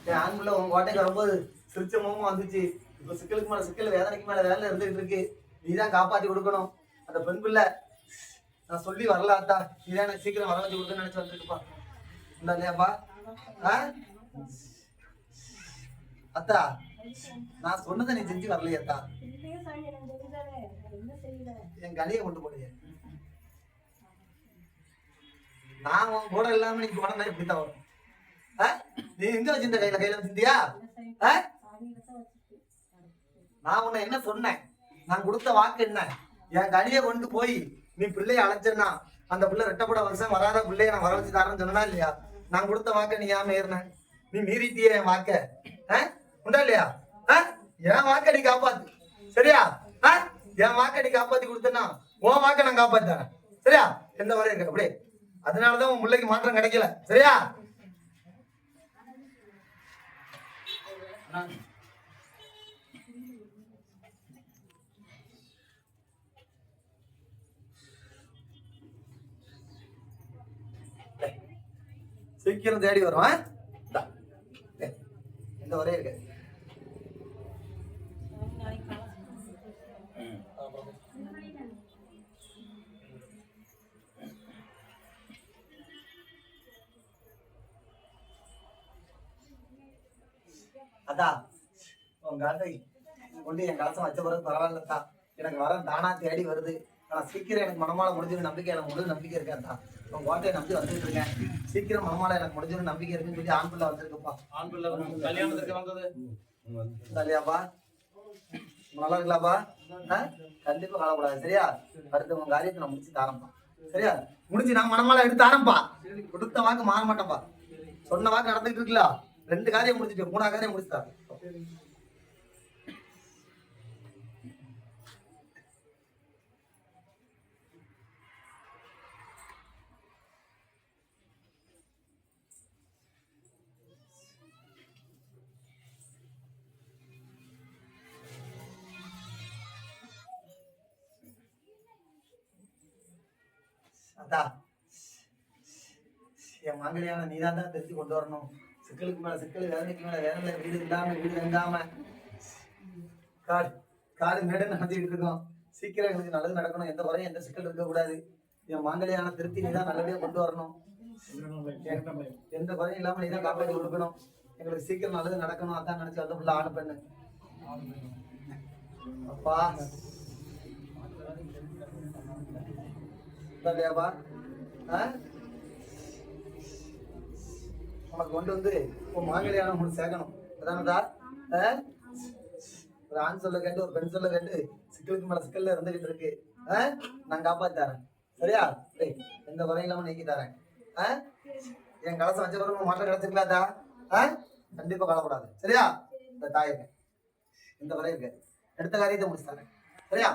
என் ஆண் பிள்ளை உங்க கோட்டைக்கு வரும்போது சிரிச்ச முகமும் வந்துச்சு. இப்ப சிக்கலுக்கு மேல சிக்கல், வேதனைக்கு மேல வேலை இருந்துகிட்டு இருக்கு. நீதான் காப்பாத்தி கொடுக்கணும். அந்த பெண் பிள்ளை நான் சொல்லி வரல அத்தா, நீதான் எனக்கு சீக்கிரம் வர வச்சு கொடுக்கணும்னு நினைச்சு வந்துருக்குப்பா. இந்த இல்லையாப்பா? அத்தா நான் சொன்னதை நீ செஞ்சு வரலையே அத்தா. என் கனியை கொண்டு போடுங்க. நான் உன் கூட இல்லாம நீ போனா எப்படித்தான் வரும்? நீ எங்க வச்சிருந்த கையில வச்சிருந்தியா? நான் உன்னை என்ன சொன்னேன்? நான் கொடுத்த வாக்கு என்ன? என் கனியை கொண்டு போய் நீ பிள்ளைய அழைச்சேன்னா அந்த பிள்ளை ரெட்டப்பட வருஷம் வராத பிள்ளைய நான் வர வச்சு தரேன்னு சொன்னா இல்லையா? நான் கொடுத்த வாக்க நீ ஏன் மீறின? நீ மீறிட்டியே என் வாக்க. உண்டா இல்லையா? என் வாக்க நீ காப்பாத்து. சரியா? என் வாக்க நீ காப்பாத்தி கொடுத்தனா உன் வாக்க நான் காப்பாத்தி தரேன். சரியா? எந்த வரையும் இருக்கு அப்படியே. அதனாலதான் உன் பிள்ளைக்கு மாற்றம் கிடைக்கல. சரியா? சீக்கிரம் தேடி வரும். எந்த வரையும் இருக்கு. அதான் உன் கதை கொண்டு என் கலசம் வச்ச பிறகு பரவாயில்லத்தா. எனக்கு வர தானா தேடி வருது. ஆனா சீக்கிரம் எனக்கு மனமால முடிஞ்சிடும் நம்பிக்கை, எனக்கு முழு நம்பிக்கை இருக்காத்தா. உன் கோட்டையை நம்பி வந்துட்டு இருக்கேன். சீக்கிரம் மனமால எனக்கு முடிஞ்சிடும் நம்பிக்கை இருக்குன்னு சொல்லி ஆண் பிள்ளை வந்திருக்குப்பா. ஆண் பிள்ளை கல்யாணத்துக்கு வந்தது இல்லையாப்பா? நல்லா இருக்கலாப்பா? கண்டிப்பா காலக்கூடாது. சரியா? அடுத்த உன் காரியத்தை நான் முடிச்சு தாரம்பா. சரியா? முடிச்சு நான் மனமால எடுத்து தாரம்பா. கொடுத்த வாக்கு மாற மாட்டேன்ப்பா. சொன்ன வாக்கு நடந்துட்டு இருக்குல்ல. 2 காரியம் முடிச்சுட்டு 3ஆவது காரியம் முடிச்சுட்டா. அதான் என் மகளியான நீதான் தான் தெரிஞ்சு கொண்டு வரணும். சிக்கலுக்கு மேல சிக்கல், வேதனைக்கு மேல வேதனை, வீடு இல்லாம வீடு வெங்காம காடு காடு மேடு நடந்துகிட்டு இருக்கோம். சீக்கிரம் எங்களுக்கு நல்லது நடக்கணும். எந்த குறையும் எந்த சிக்கல் இருக்க கூடாது. என் மாங்கலியான திருப்தி நீதான் நல்லபடியா கொண்டு வரணும். எந்த குறையும் இல்லாம நீதான் காப்பாற்றி கொடுக்கணும். எங்களுக்கு சீக்கிரம் நல்லது நடக்கணும். அதான் நினைச்சு வந்த பிள்ளை ஆணு பெண்ணு. அப்பா இல்லையாப்பா? உனக்கு கொண்டு வந்து உன் மாங்கலியான உனக்கு சேர்க்கணும். அதானதா? ஒரு ஆண் சொல்ல கேட்டு ஒரு பெண் சொல்ல கேட்டு சிக்கலுக்கு மேல சிக்கல்ல இருந்துகிட்டு இருக்கு. நான் காப்பாத்தி தரேன். சரியா? எந்த குறையும் இல்லாம நீக்கி தரேன். என் கலசம் வச்ச பிறகு மாற்றம் கிடைச்சிருக்கலாதா? கண்டிப்பா கவலைப்படாது. சரியா? இந்த தாய் எந்த குறையும் இருக்கு. அடுத்த காரியத்தை முடிச்சு தரேன். சரியா?